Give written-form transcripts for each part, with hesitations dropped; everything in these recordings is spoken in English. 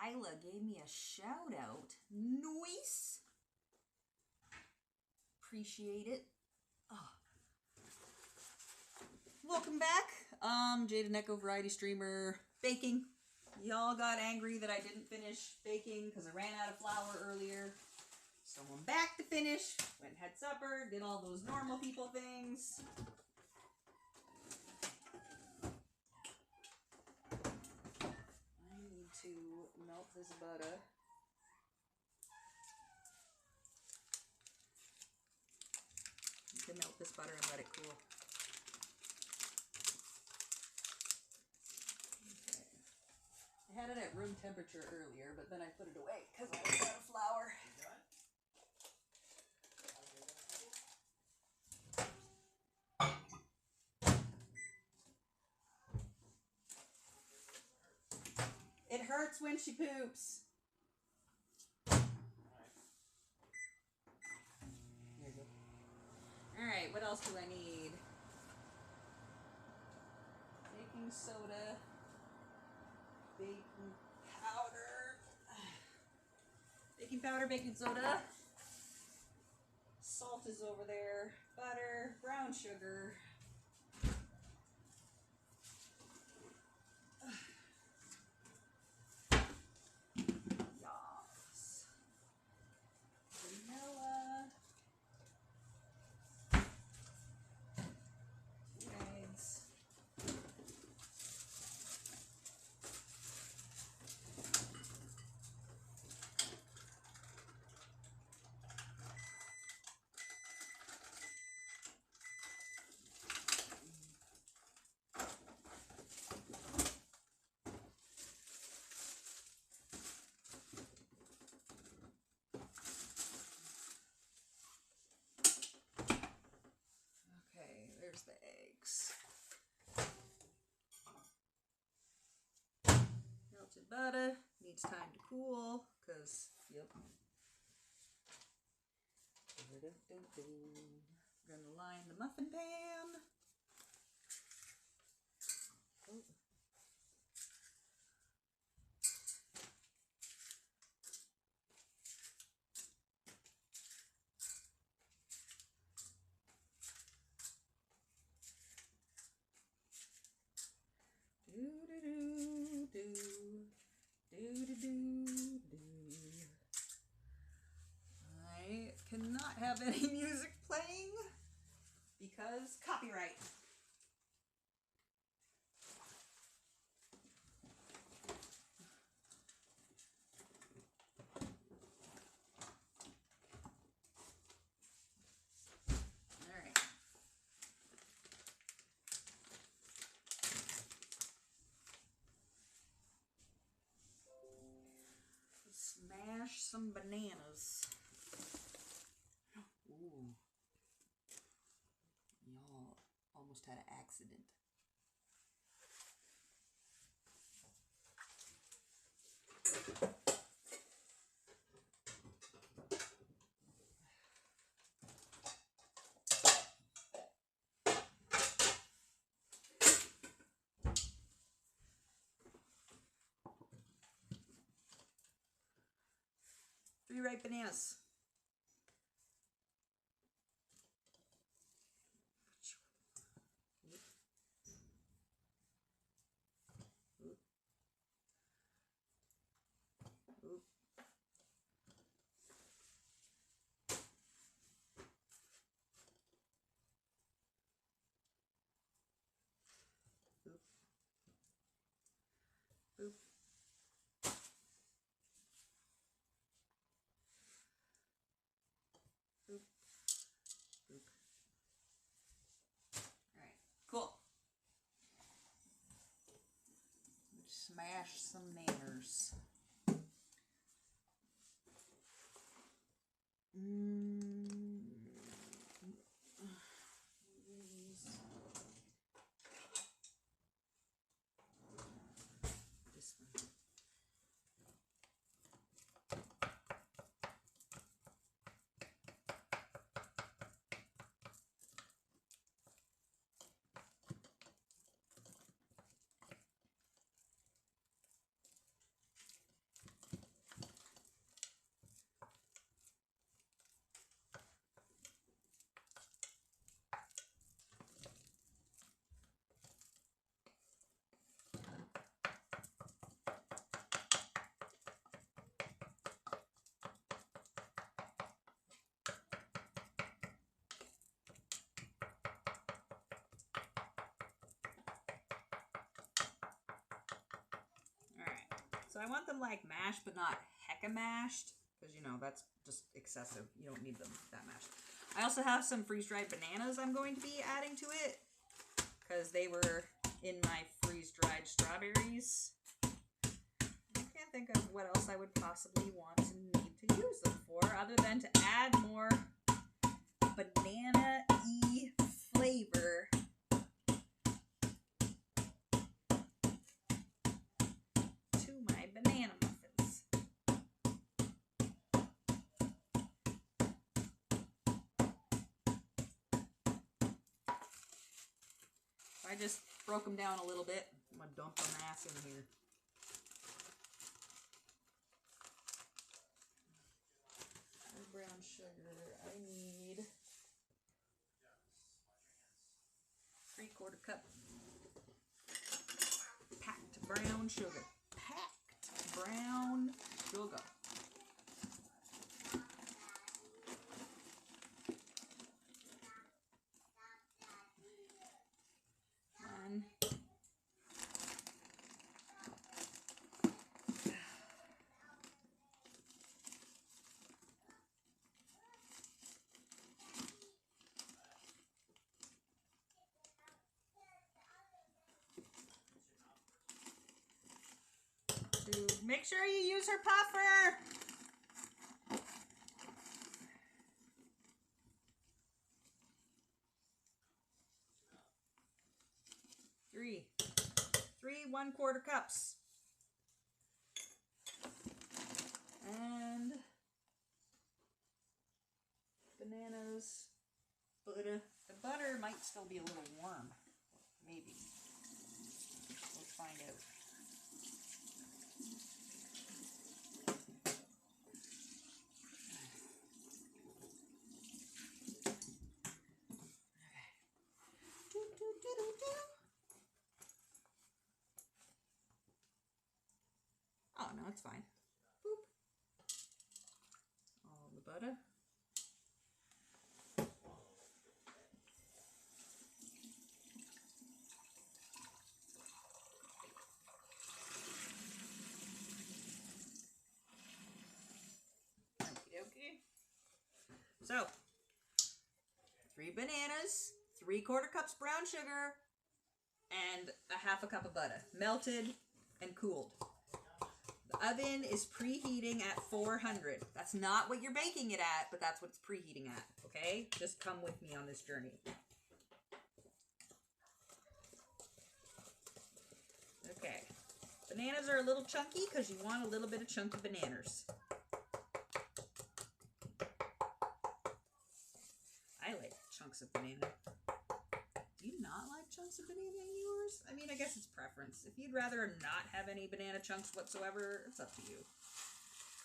Isla gave me a shout out. Nice. Appreciate it. Oh. Welcome back. Jada Neko Variety Streamer baking. Y'all got angry that I didn't finish baking because I ran out of flour earlier. So I'm back to finish. Went and had supper, did all those normal people things. I need to melt this butter. You can melt this butter and let it cool. Okay. I had it at room temperature earlier, but then I put it away because I was out of flour. It hurts when she poops. There you go. Alright, what else do I need? Baking soda. Baking powder. Baking powder, baking soda. Salt is over there. Butter, brown sugar. Yes. Vanilla. 2 eggs. Okay, there's the eggs. Melted butter needs time to cool because, yep. We're gonna line the muffin pan. Oh. I cannot have any music playing because copyright. All right. Smash some bananas. Ooh. Y'all almost had an accident. Three ripe bananas. Oop. Oop. Oop. Oop. Oop. Oop. Alright, cool. Smash some nanners. This one. So I want them like mashed, but not hecka mashed, because you know that's just excessive. You don't need them that mashed. I also have some freeze-dried bananas I'm going to be adding to it, because they were in my freeze-dried strawberries. I can't think of what else I would possibly want to need to use them for, other than to add more banana-y flavor to my banana muffins. I just broke them down a little bit. I'm going to dump the mass in here. Brown sugar, I need 3/4 cup packed brown sugar. Packed brown sugar. One. Make sure you use her puffer. 3 1/4 cups. And bananas, butter. The butter might still be a little warm. Maybe. We'll find out. Oh, no, it's fine. Boop. All the butter. Okay. So, 3 bananas, 3/4 cups brown sugar, and a 1/2 cup of butter, melted and cooled. The oven is preheating at 400. That's not what you're baking it at, but that's what it's preheating at, okay? Just come with me on this journey. Okay. Bananas are a little chunky because you want a little bit of chunky bananas. I like chunks of banana. Do you not like chunks of banana in yours? I mean, I guess it's preference. If you'd rather not have any banana chunks whatsoever, it's up to you.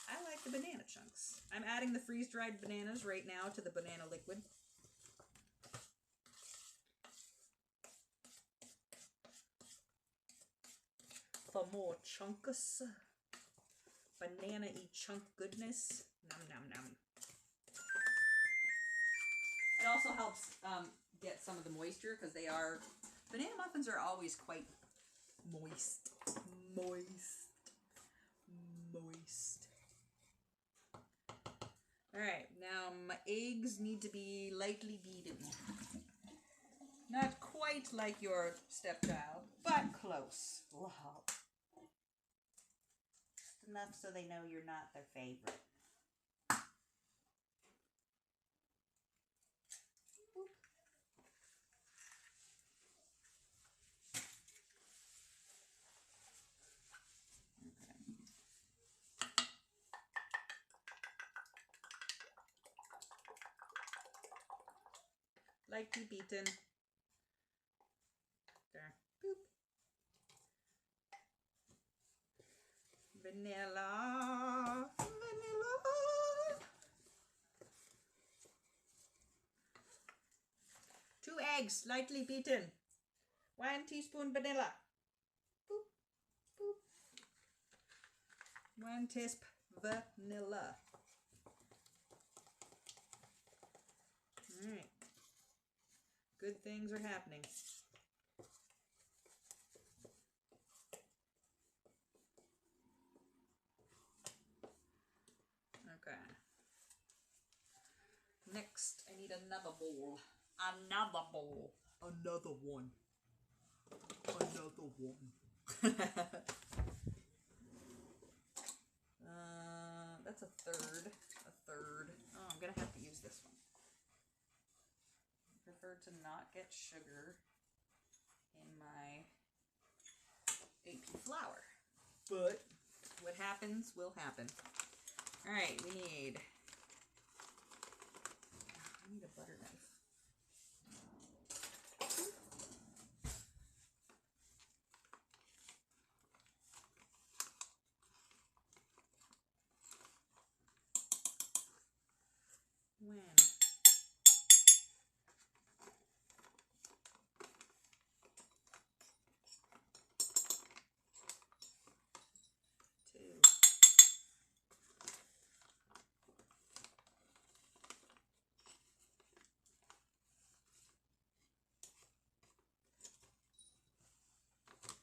I like the banana chunks. I'm adding the freeze-dried bananas right now to the banana liquid. For more chunkus. Banana-y chunk goodness. Nom nom nom. It also helps get some of the moisture because they are, banana muffins are always quite moist. Moist. Alright, now my eggs need to be lightly beaten. Not quite like your stepchild, but close. Wow. Just enough so they know you're not their favorite. Lightly beaten. There. Boop. Vanilla. Vanilla. 2 eggs, lightly beaten. 1 teaspoon vanilla. Boop. Boop. 1 teaspoon vanilla. Alright. Good things are happening. Okay. Next, I need another bowl. Another bowl. Another one. Another one. That's a third. A third. Oh, I'm gonna have to use this one. I prefer to not get sugar in my AP flour. But what happens will happen. Alright, we need... I need a butter knife. When? Two.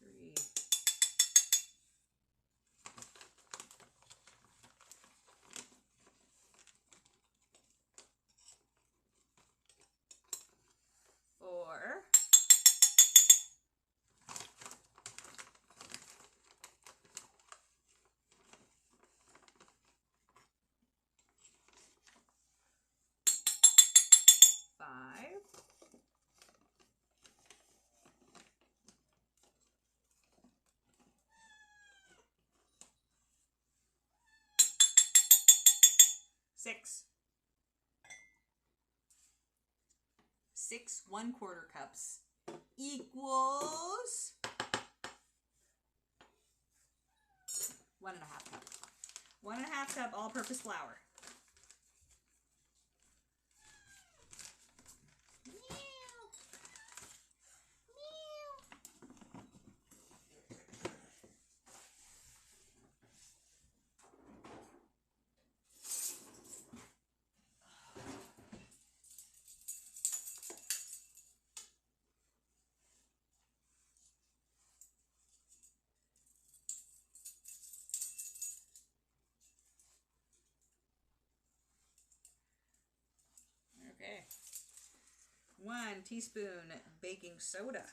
3. 4. 5. 6. 6 1/4 cups equals 1.5 cup. 1.5 cup all-purpose flour. Okay. 1 teaspoon baking soda.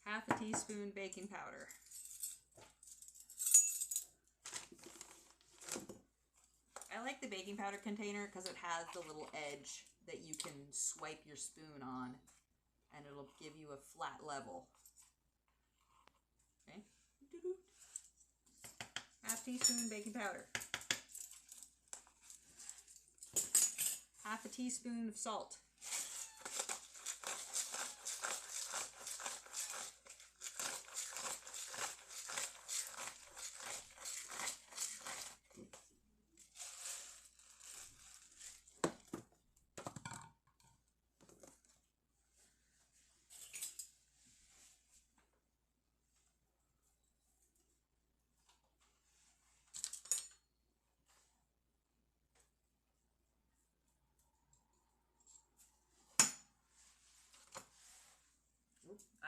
Half a teaspoon baking powder. I like the baking powder container because it has the little edge that you can swipe your spoon on and it'll give you a flat level. Okay. Half teaspoon baking powder. Half a teaspoon of salt.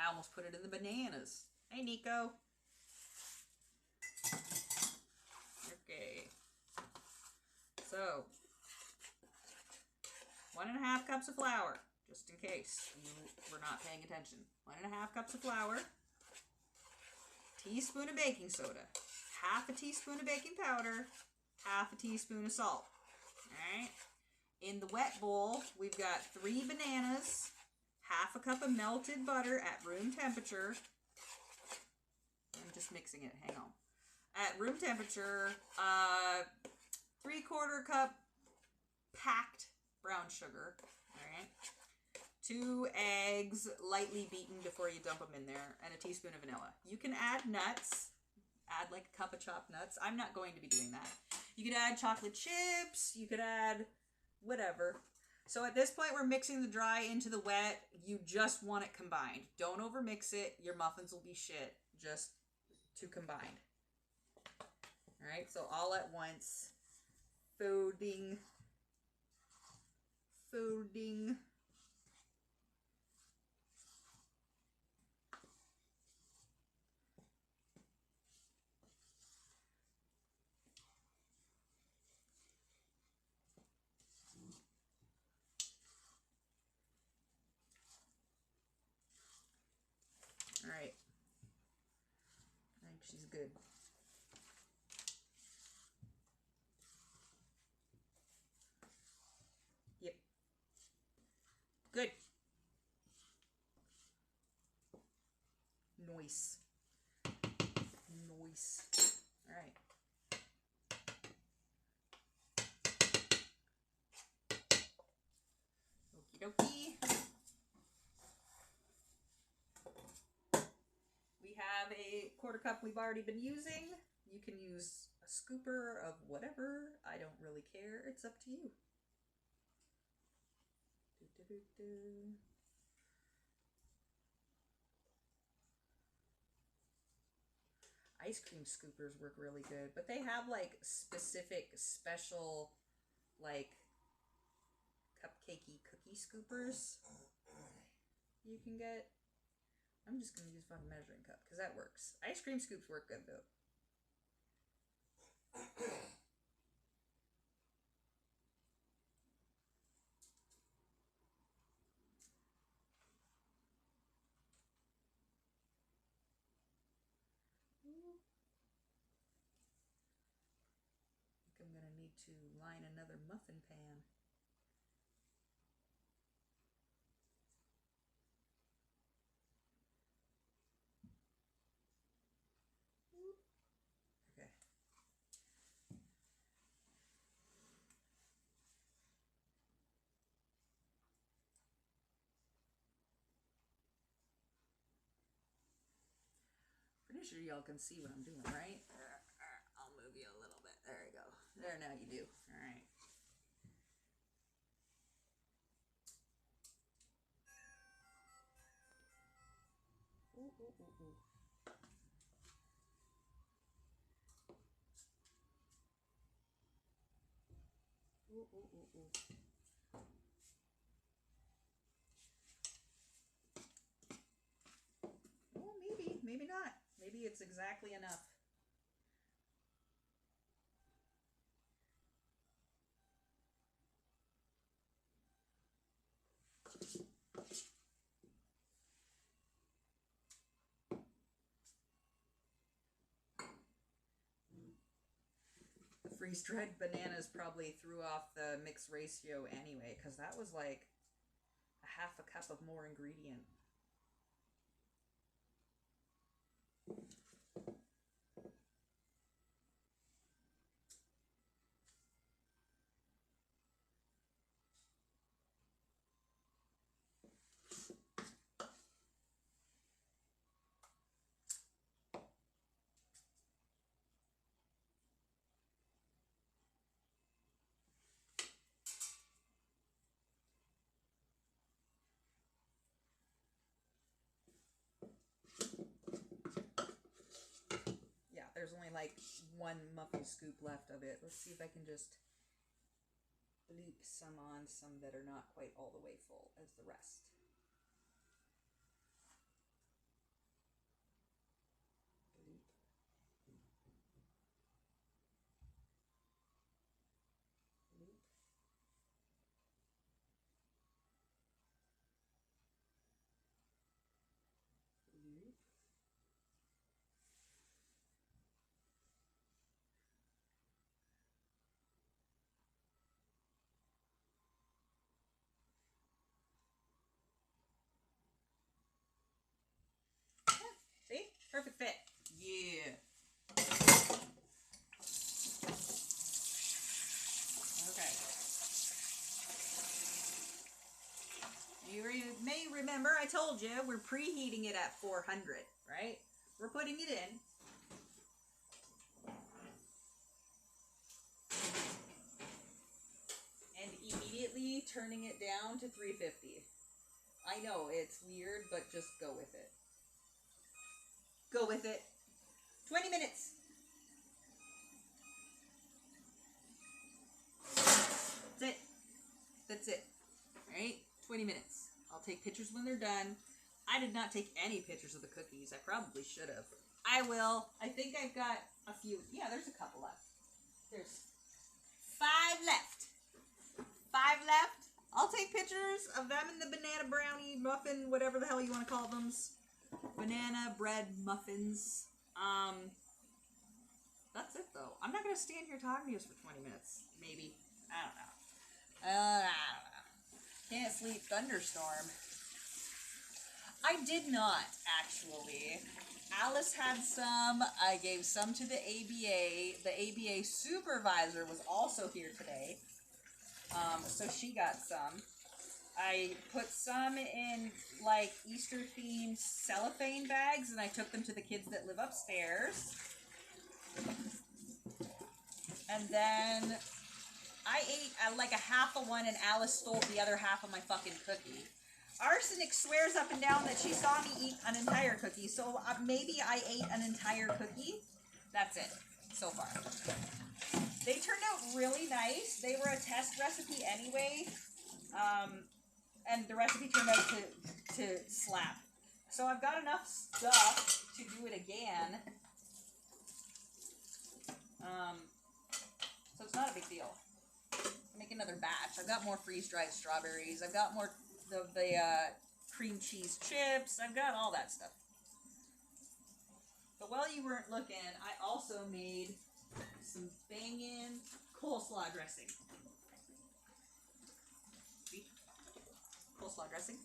I almost put it in the bananas. Hey, Nico. Okay. So, 1.5 cups of flour, just in case you were not paying attention. 1.5 cups of flour. Teaspoon of baking soda. Half a teaspoon of baking powder. Half a teaspoon of salt. Alright. In the wet bowl, we've got 3 bananas. Half a cup of melted butter at room temperature. I'm just mixing it, hang on. At room temperature, 3/4 cup packed brown sugar, alright? 2 eggs, lightly beaten before you dump them in there, and a teaspoon of vanilla. You can add nuts, add like a cup of chopped nuts. I'm not going to be doing that. You could add chocolate chips, you could add whatever. So at this point, we're mixing the dry into the wet. You just want it combined. Don't over mix it. Your muffins will be shit. Just to combine. All right, so all at once. Folding. Folding. All right. I think she's good. Yep. Good. Nice. Nice. All right. Okie dokie. We have a quarter cup we've already been using. You can use a scooper of whatever. I don't really care. It's up to you. Ice cream scoopers work really good, but they have like specific special like cupcakey cookie scoopers you can get. I'm just gonna use my measuring cup because that works. Ice cream scoops work good though. I think I'm gonna need to line another muffin pan. Okay. Pretty sure y'all can see what I'm doing, right? I'll move you a little bit. There you go. There, now you do. All right. Ooh, ooh, ooh, ooh. Ooh, ooh, ooh, ooh. Oh, maybe not. Maybe it's exactly enough. The freeze-dried bananas probably threw off the mix ratio anyway, because that was like a half a cup of more ingredient. There's only like one muffin scoop left of it. Let's see if I can just bloop some on some that are not quite all the way full as the rest. Bloop. Bloop. Bloop. See? Perfect fit. Yeah. Okay. You may remember I told you we're preheating it at 400, right? We're putting it in. And immediately turning it down to 350. I know, it's weird, but just go with it. Go with it. 20 minutes. That's it. That's it. Alright? 20 minutes. I'll take pictures when they're done. I did not take any pictures of the cookies. I probably should have. I will. I think I've got a few. Yeah, there's a couple left. There's 5 left. 5 left. I'll take pictures of them in the banana brownie muffin, whatever the hell you want to call them. Banana bread muffins. That's it though. I'm not going to stand here talking to you for 20 minutes. Maybe. I don't know. Can't sleep. Thunderstorm. I did not, actually. Alice had some. I gave some to the ABA. The ABA supervisor was also here today. So she got some. I put some in, like, Easter-themed cellophane bags, and I took them to the kids that live upstairs. And then I ate, like, a half of one, and Alice stole the other half of my fucking cookie. Arsenic swears up and down that she saw me eat an entire cookie, so maybe I ate an entire cookie. That's it, so far. They turned out really nice. They were a test recipe anyway, and the recipe turned out to slap. So I've got enough stuff to do it again. So it's not a big deal. I'll make another batch. I've got more freeze-dried strawberries. I've got more of the cream cheese chips. I've got all that stuff. But while you weren't looking, I also made some bangin' coleslaw dressing. See? Coleslaw dressing.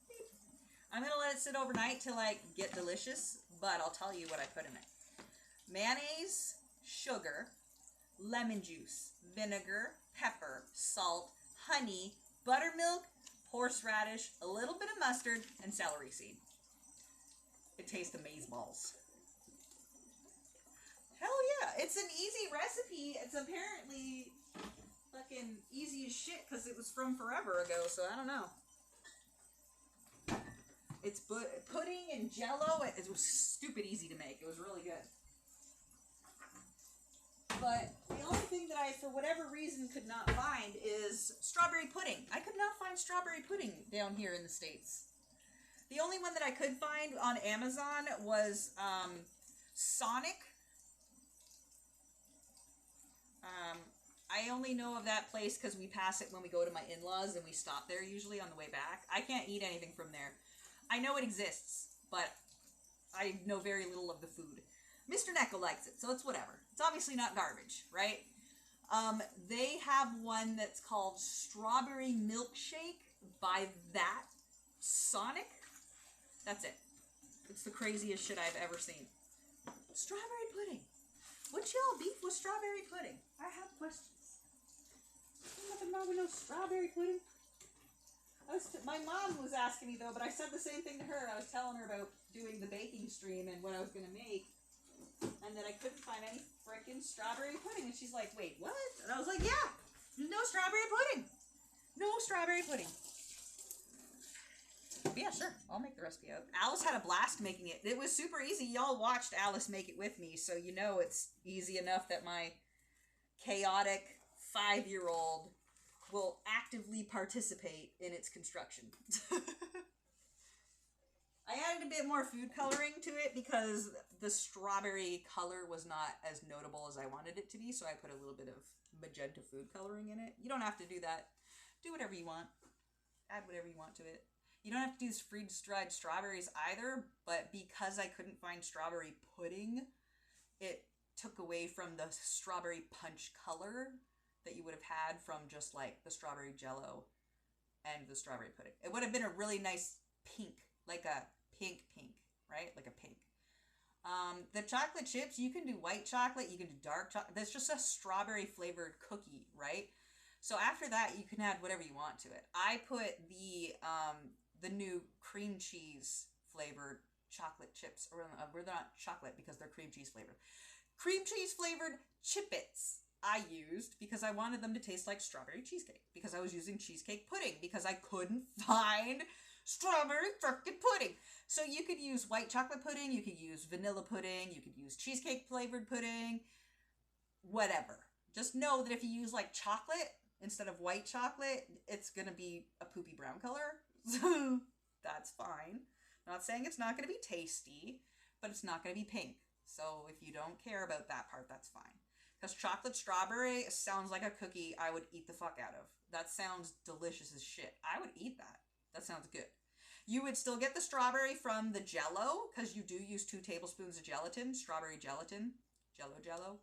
Beep. I'm going to let it sit overnight till I get delicious, but I'll tell you what I put in it. Mayonnaise, sugar, lemon juice, vinegar, pepper, salt, honey, buttermilk, horseradish, a little bit of mustard, and celery seed. It tastes amazeballs. Hell yeah, it's an easy recipe. It's apparently fucking easy as shit because it was from forever ago, so I don't know. It's pudding and jello. It was stupid easy to make. It was really good. But the only thing that I, for whatever reason, could not find is strawberry pudding. I could not find strawberry pudding down here in the States. The only one that I could find on Amazon was Sonic. I only know of that place because we pass it when we go to my in-laws and we stop there usually on the way back. I can't eat anything from there. I know it exists, but I know very little of the food. Mr. Necko likes it, so it's whatever. It's obviously not garbage, right? They have one that's called Strawberry Milkshake by that Sonic. That's it. It's the craziest shit I've ever seen. Strawberry pudding. What's y'all beef with strawberry pudding? I have questions. Nothing wrong with no strawberry pudding. My mom was asking me though, but I said the same thing to her. I was telling her about doing the baking stream and what I was going to make. And then I couldn't find any frickin' strawberry pudding. And she's like, wait, what? And I was like, yeah, no strawberry pudding. No strawberry pudding. But yeah, sure. I'll make the recipe out. Alice had a blast making it. It was super easy. Y'all watched Alice make it with me, so you know it's easy enough that my chaotic 5-year-old will actively participate in its construction. I added a bit more food coloring to it because the strawberry color was not as notable as I wanted it to be, so I put a little bit of magenta food coloring in it. You don't have to do that. Do whatever you want. Add whatever you want to it. You don't have to do freeze-dried strawberries either, but because I couldn't find strawberry pudding, it took away from the strawberry punch color that you would have had from just like the strawberry jello and the strawberry pudding. It would have been a really nice pink, like a pink, right? Like a pink. The chocolate chips, you can do white chocolate, you can do dark chocolate. That's just a strawberry flavored cookie, right? So after that, you can add whatever you want to it. I put the new cream cheese flavored chocolate chips, or they're not chocolate because they're cream cheese flavored. Cream cheese flavored Chip-Its. I used because I wanted them to taste like strawberry cheesecake, because I was using cheesecake pudding, because I couldn't find strawberry frickin' pudding. So you could use white chocolate pudding, you could use vanilla pudding, you could use cheesecake flavored pudding, whatever. Just know that if you use like chocolate instead of white chocolate, it's going to be a poopy brown color. So that's fine. I'm not saying it's not going to be tasty, but it's not going to be pink. So if you don't care about that part, that's fine. Because chocolate strawberry sounds like a cookie I would eat the fuck out of. That sounds delicious as shit. I would eat that. That sounds good. You would still get the strawberry from the Jell-O, because you do use 2 tablespoons of gelatin, strawberry gelatin. Jello.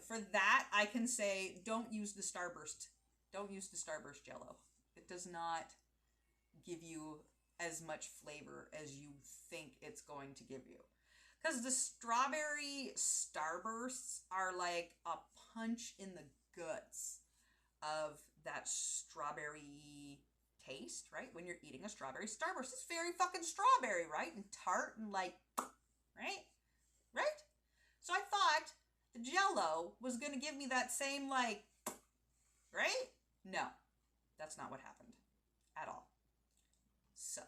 For that, I can say don't use the Starburst. Don't use the Starburst Jell-O. It does not give you as much flavor as you think it's going to give you. Because the strawberry Starbursts are like a punch in the guts of that strawberry taste, right? When you're eating a strawberry Starburst, it's very fucking strawberry, right? And tart and like, right? So I thought the Jell-O was going to give me that same like, right? No, that's not what happened at all. Suck.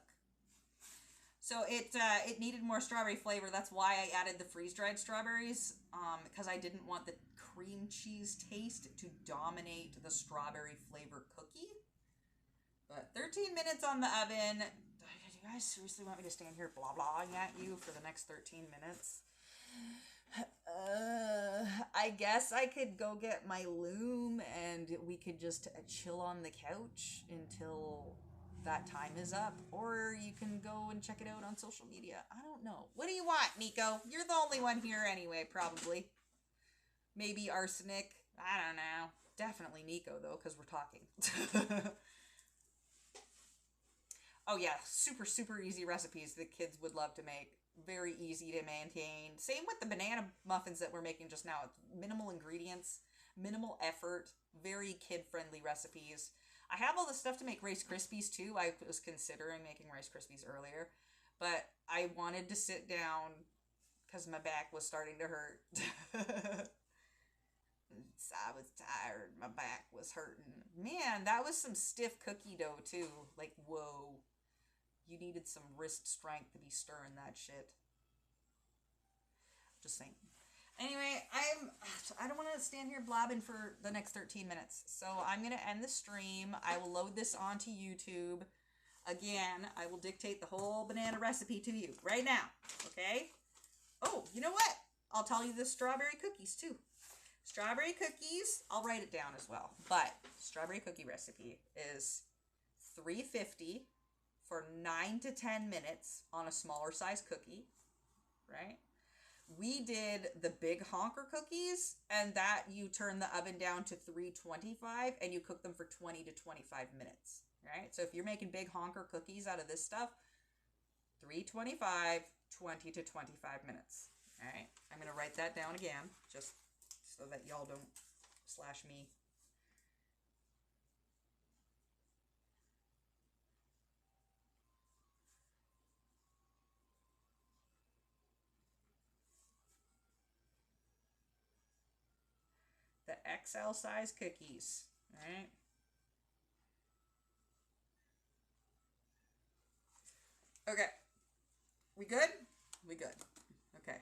So it needed more strawberry flavor. That's why I added the freeze-dried strawberries, because I didn't want the cream cheese taste to dominate the strawberry flavor cookie. But 13 minutes on the oven. Do you guys seriously want me to stand here blah-blahing at you for the next 13 minutes? I guess I could go get my loom and we could just chill on the couch until that time is up, or you can go and check it out on social media. I don't know. What do you want, Nico? You're the only one here anyway, probably. Maybe Arsenic. I don't know. Definitely Nico, though, because we're talking. Oh, yeah. Super, super easy recipes that kids would love to make. Very easy to maintain. Same with the banana muffins that we're making just now. Minimal ingredients, minimal effort, very kid-friendly recipes. I have all the stuff to make Rice Krispies too. I was considering making Rice Krispies earlier, but I wanted to sit down because my back was starting to hurt. I was tired. My back was hurting. Man, that was some stiff cookie dough too. Like, whoa. You needed some wrist strength to be stirring that shit. Just saying. Anyway, I don't want to stand here blabbing for the next 13 minutes. So I'm going to end the stream. I will load this onto YouTube. Again, I will dictate the whole banana recipe to you right now. Okay? Oh, you know what? I'll tell you the strawberry cookies too. Strawberry cookies, I'll write it down as well. But strawberry cookie recipe is 350 for 9 to 10 minutes on a smaller size cookie, right? We did the big honker cookies, and that you turn the oven down to 325 and you cook them for 20 to 25 minutes, right? So if you're making big honker cookies out of this stuff, 325, 20 to 25 minutes, all right? I'm going to write that down again just so that y'all don't slash me. The XL size cookies, right? Okay. We good? We good. Okay.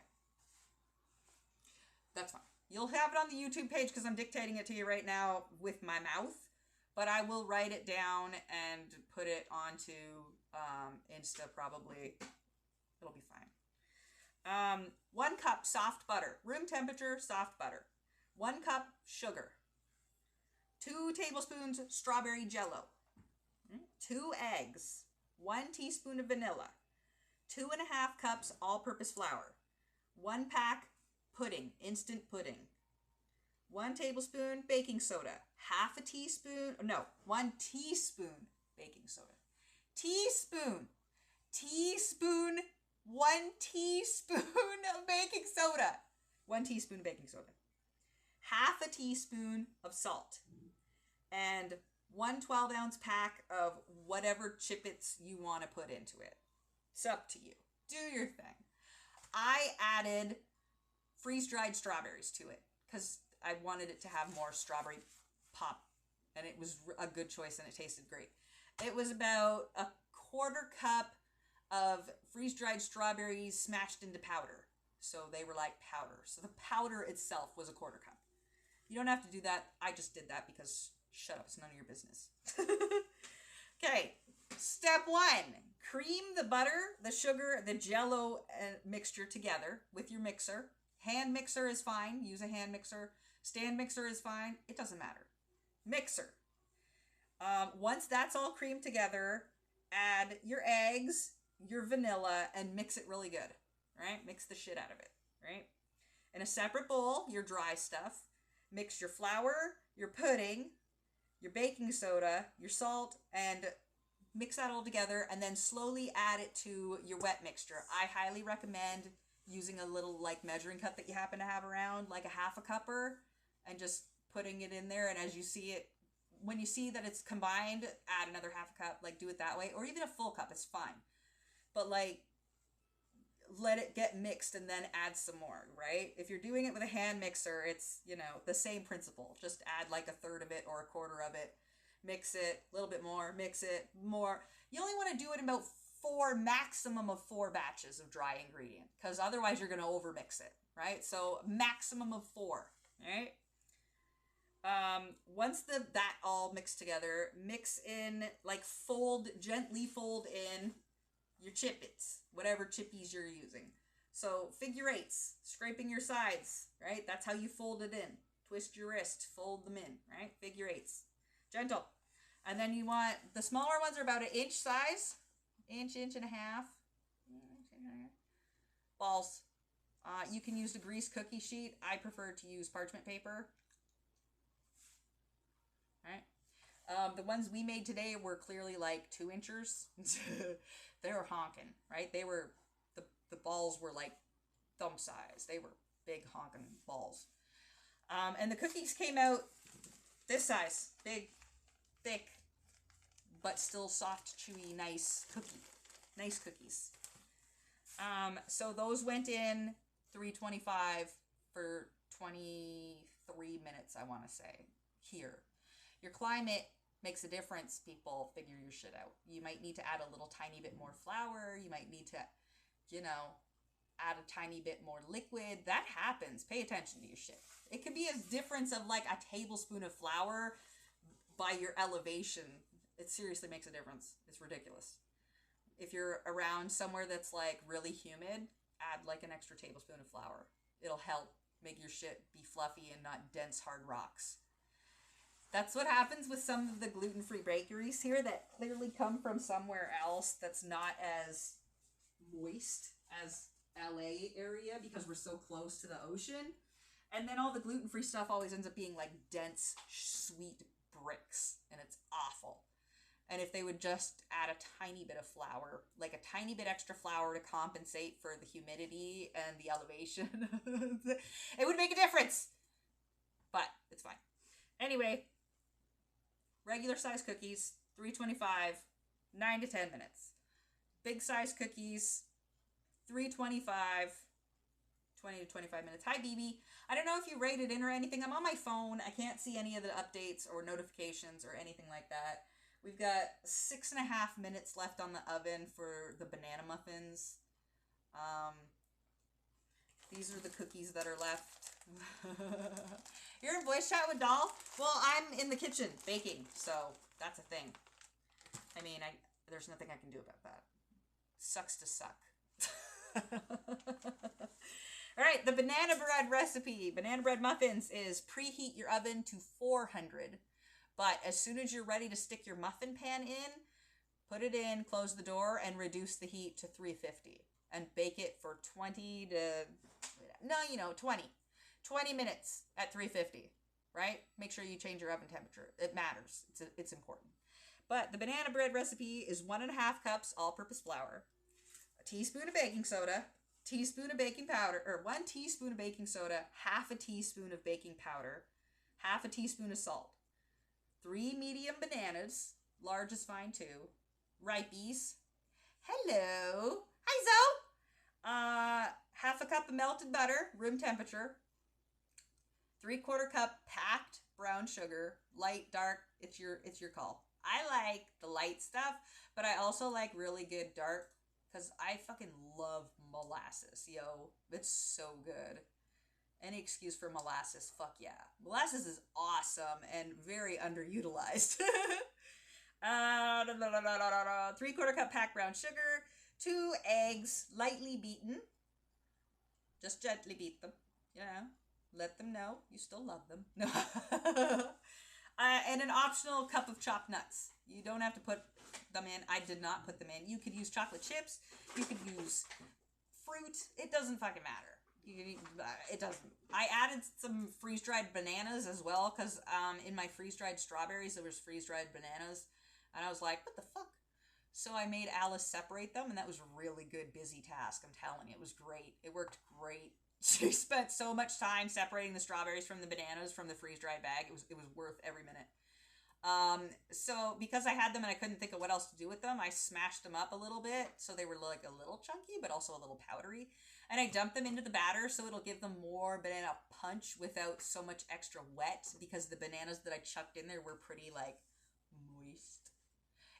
That's fine. You'll have it on the YouTube page because I'm dictating it to you right now with my mouth, but I will write it down and put it onto Insta probably. It'll be fine. 1 cup soft butter, room temperature soft butter. 1 cup sugar, 2 tablespoons strawberry Jell-O, 2 eggs, 1 teaspoon of vanilla, 2.5 cups all-purpose flour, 1 pack pudding, instant pudding, 1 tablespoon baking soda, 1 teaspoon baking soda, teaspoon, 1 teaspoon of baking soda, 1 teaspoon of baking soda. 1/2 teaspoon of salt, and 1 12-ounce pack of whatever chippets you want to put into it. It's up to you. Do your thing. I added freeze-dried strawberries to it. because I wanted it to have more strawberry pop, and it was a good choice and it tasted great. It was about a quarter cup of freeze-dried strawberries smashed into powder. So they were like powder. So the powder itself was a quarter cup. You don't have to do that. I just did that because shut up, it's none of your business. Okay, step 1. Cream the butter, the sugar, the Jell-O mixture together with your mixer. Hand mixer is fine. Use a hand mixer. Stand mixer is fine. It doesn't matter. Mixer. Once that's all creamed together, add your eggs, your vanilla, and mix it really good. Right? Mix the shit out of it. Right? In a separate bowl, your dry stuff. Mix your flour, your pudding, your baking soda, your salt, and mix that all together, and then slowly add it to your wet mixture. I highly recommend using a little like measuring cup that you happen to have around, like a half a cupper, and just putting it in there. And as you see it, when you see that it's combined, add another half a cup, like do it that way, or even a full cup, it's fine. But like, let it get mixed and then add some more, right? If you're doing it with a hand mixer, it's, you know, the same principle. Just add like a third of it or a quarter of it. Mix it, a little bit more, mix it, more. You only want to do it in about maximum of 4 batches of dry ingredient, because otherwise you're going to overmix it, right? So maximum of 4, right? Once that all mixed together, mix in, like gently fold in your chippets, whatever chippies you're using. So figure 8s, scraping your sides, right? That's how you fold it in. Twist your wrist, fold them in, right? Figure 8s. Gentle. And then you want, the smaller ones are about an inch size, inch and a half. Balls. You can use the grease cookie sheet. I prefer to use parchment paper. Right? The ones we made today were clearly like 2 inches. They were honking, right? They were, the balls were like thumb size. They were big honking balls. And the cookies came out this size. Big, thick, but still soft, chewy, nice cookies. So those went in 325 for 23 minutes, I want to say, here. Your climate makes a difference, people. Figure your shit out. You might need to add a little tiny bit more flour. You might need to, you know, add a tiny bit more liquid. That happens. Pay attention to your shit. It could be a difference of like a tablespoon of flour by your elevation. It seriously makes a difference. It's ridiculous. If you're around somewhere that's like really humid, add like an extra tablespoon of flour. It'll help make your shit be fluffy and not dense hard rocks. That's what happens with some of the gluten-free bakeries here that clearly come from somewhere else that's not as moist as LA area because we're so close to the ocean. And then all the gluten-free stuff always ends up being like dense, sweet bricks, and it's awful. And if they would just add a tiny bit of flour, like a tiny bit extra flour to compensate for the humidity and the elevation, it would make a difference. But it's fine. Anyway, regular size cookies, 325, 9 to 10 minutes. Big size cookies, 325, 20 to 25 minutes. Hi, BB. I don't know if you rated in or anything. I'm on my phone. I can't see any of the updates or notifications or anything like that. We've got 6.5 minutes left on the oven for the banana muffins. These are the cookies that are left. You're in voice chat with Doll? Well, I'm in the kitchen baking, so that's a thing. I mean, there's nothing I can do about that. Sucks to suck. All right, the banana bread recipe. Banana bread muffins is preheat your oven to 400. But as soon as you're ready to stick your muffin pan in, put it in, close the door, and reduce the heat to 350. And bake it for 20 minutes at 350, right? Make sure you change your oven temperature. It matters. It's important. But the banana bread recipe is 1.5 cups all-purpose flour, a teaspoon of baking soda, teaspoon of baking powder, or 1 teaspoon of baking soda, half a teaspoon of baking powder, half a teaspoon of salt, 3 medium bananas, large is fine too, ripeys. Hello. Hi, Zoe. Half a cup of melted butter, room temperature, 3/4 cup packed brown sugar, light, dark, it's your call. I like the light stuff, but I also like really good dark because I fucking love molasses, yo. It's so good. Any excuse for molasses, fuck yeah. Molasses is awesome and very underutilized. 3/4 cup packed brown sugar, 2 eggs, lightly beaten. Just gently beat them, you know. Let them know you still love them. No. And an optional cup of chopped nuts. You don't have to put them in. I did not put them in. You could use chocolate chips. You could use fruit. It doesn't fucking matter. It doesn't. I added some freeze-dried bananas as well because in my freeze-dried strawberries there was freeze-dried bananas, and I was like, what the fuck? So I made Alice separate them, and that was a really good busy task. I'm telling you, it was great. It worked great. She spent so much time separating the strawberries from the bananas from the freeze-dried bag. It was worth every minute. So because I had them and I couldn't think of what else to do with them, I smashed them up a little bit so they were like a little chunky but also a little powdery, and I dumped them into the batter so it'll give them more banana punch without so much extra wet, because the bananas that I chucked in there were pretty like moist.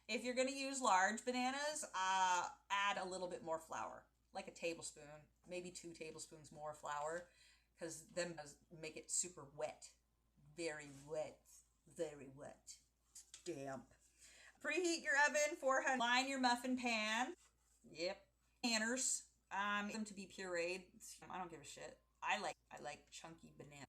If you're gonna use large bananas, add a little bit more flour, like a tablespoon, maybe 2 tablespoons more flour, because them does make it super wet, very wet. Very wet. Damp. Preheat your oven 400. Line your muffin pan. Yep. Bananas. Them to be pureed. I don't give a shit. I like chunky banana.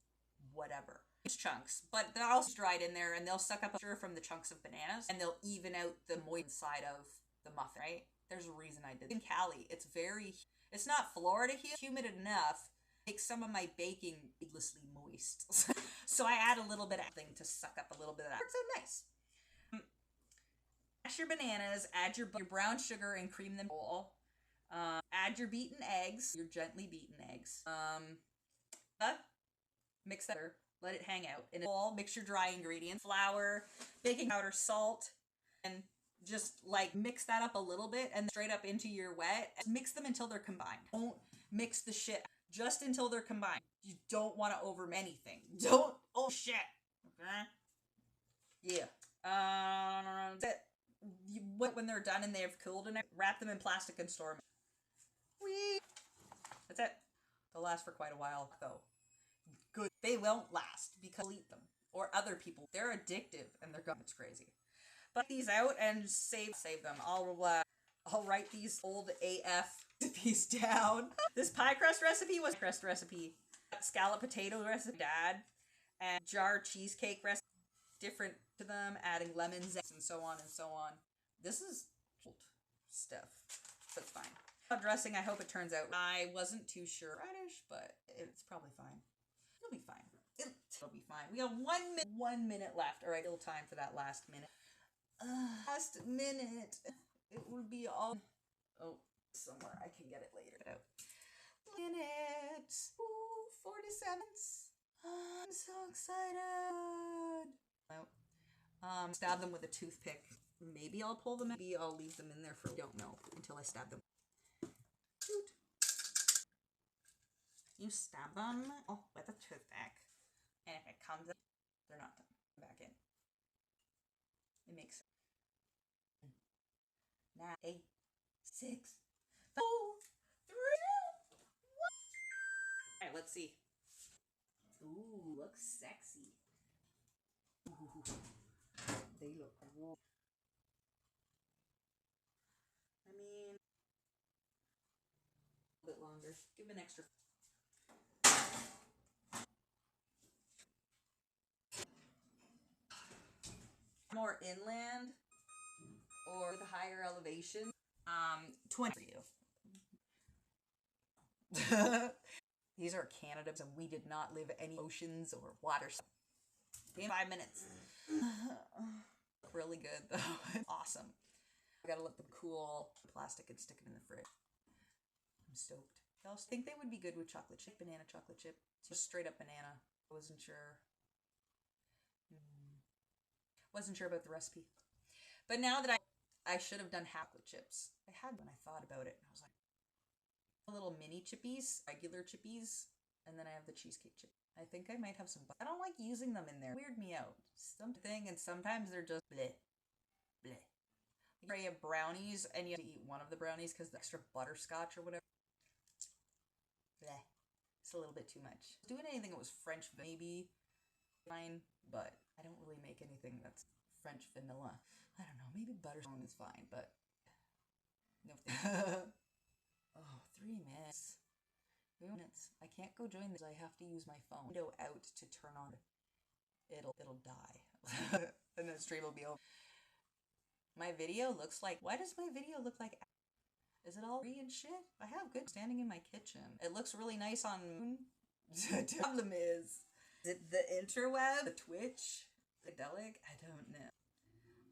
Whatever. It's chunks, but they're also dried in there, and they'll suck up sugar from the chunks of bananas, and they'll even out the moist side of the muffin. Right? There's a reason I did. In Cali, it's not Florida humid enough. Make some of my baking needlessly moist. So I add a little bit of thing to suck up a little bit of that. It's so nice. Mash your bananas, add your brown sugar and cream them all. Add your beaten eggs, your gently beaten eggs. Mix that, let it hang out. And all mix your dry ingredients, flour, baking powder, salt, and just like mix that up a little bit and straight up into your wet. Mix them until they're combined. Don't mix the shit just until they're combined. You don't want to over anything. Don't, oh shit. Okay. Yeah. When they're done and they have cooled and wrap them in plastic and store them. Whee! That's it. They'll last for quite a while though. Good. They won't last because I'll eat them. Or other people. They're addictive and they're gone. It's crazy. But these out and save them. I'll write these old AF recipes down. This pie crust recipe was a crust recipe. Scallop potato recipe, Dad, and jar cheesecake recipe, different to them, adding lemons and so on and so on. This is old stuff. That's fine. Dressing, I hope it turns out. I wasn't too sure radish, but it's probably fine. It'll be fine. It'll be fine. We have 1 minute left. All right, little time for that last minute. Last minute. It will be all. Oh, somewhere I can get it later. Minute. Ooh, 47. I'm so excited. Stab them with a toothpick. Maybe I'll pull them. Maybe I'll leave them in there for. I don't know until I stab them. Shoot. You stab them with a toothpick, and if it comes up, they're not done. Back in. It makes 9, 8, 6, 5, 4, 3, 1. Alright, let's see. Ooh, looks sexy. Ooh, they look cool. I mean, a bit longer. Give an extra. More inland or the higher elevation. 20 for you. These are Canada, and we did not live any oceans or water. In 5 minutes. Really good though. Awesome. I gotta let them cool. Plastic and stick it in the fridge. I'm stoked. I also think they would be good with chocolate chip, banana chocolate chip. Just straight up banana. I wasn't sure. Wasn't sure about the recipe. But now that I should have done chocolate chips. I had when I thought about it. And I was like, little mini chippies, regular chippies, and then I have the cheesecake chip. I think I might have some. I don't like using them in there. Weird me out. Something, and sometimes they're just bleh, bleh. Like you have brownies, and you have to eat one of the brownies because the extra butterscotch or whatever. Bleh. It's a little bit too much. Doing anything that was French, maybe fine, but I don't really make anything that's French vanilla. I don't know. Maybe butterscotch is fine, but no. Oh, 3 minutes. 3 minutes. I can't go join this. I have to use my phone. Window out to turn on. It'll die. And the stream will be over. My video looks like. Why does my video look like? Is it all free and shit? I have good standing in my kitchen. It looks really nice on Moon. The problem is it the interweb, the Twitch, the Delic? I don't know.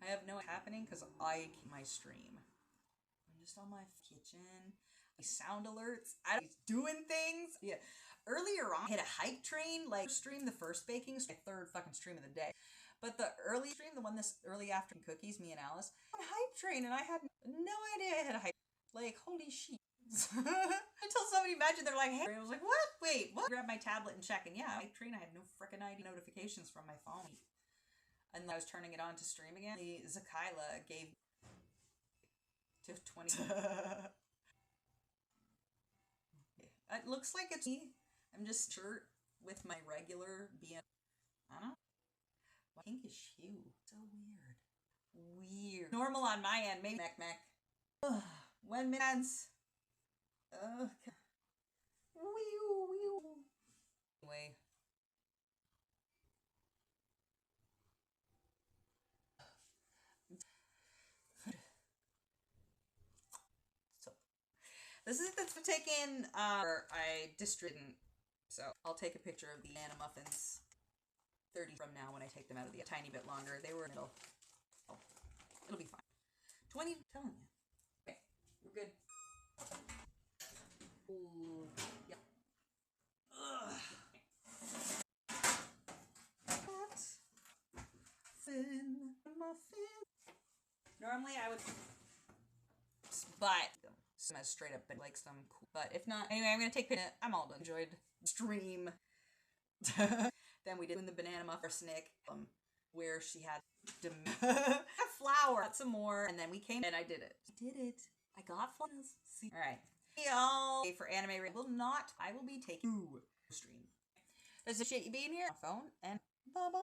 I have no happening because I keep my stream. I'm just on my kitchen. Sound alerts. I was doing things. Yeah. Earlier on, I hit a hype train. Like, stream the first baking, my 3rd fucking stream of the day. But the early stream, the one this early after cookies, me and Alice, on a hype train, and I had no idea I had a hype. Like, holy shit. Until somebody mentioned, they're like, hey. I was like, what? Wait, what? I grabbed my tablet and check, and yeah, hype train, I had no freaking idea notifications from my phone. And I was turning it on to stream again. Zakila gave to 20. It looks like it's me. I'm just shirt with my regular BM. I don't know. Pinkish hue. So weird. Weird. Normal on my end. Maybe Mac. 1 minute. Okay. Anyway. This is that's taken, I distributed, so I'll take a picture of the banana muffins 30 from now when I take them out of the a tiny bit longer. They were in the middle. Oh, it'll be fine. 20, telling you. Okay, we're good. Ooh, yeah. Ugh. Muffin. Normally I would, but some straight up like some cool, but if not, anyway, I'm gonna take it. I'm all done. Enjoyed stream. Then we did in the banana muffin snick, where she had a flour, got some more, and then we came and I did it. I got flowers. See, all right. Y'all for anime. I will be taking stream. There's a shit you being here on phone and bye bye.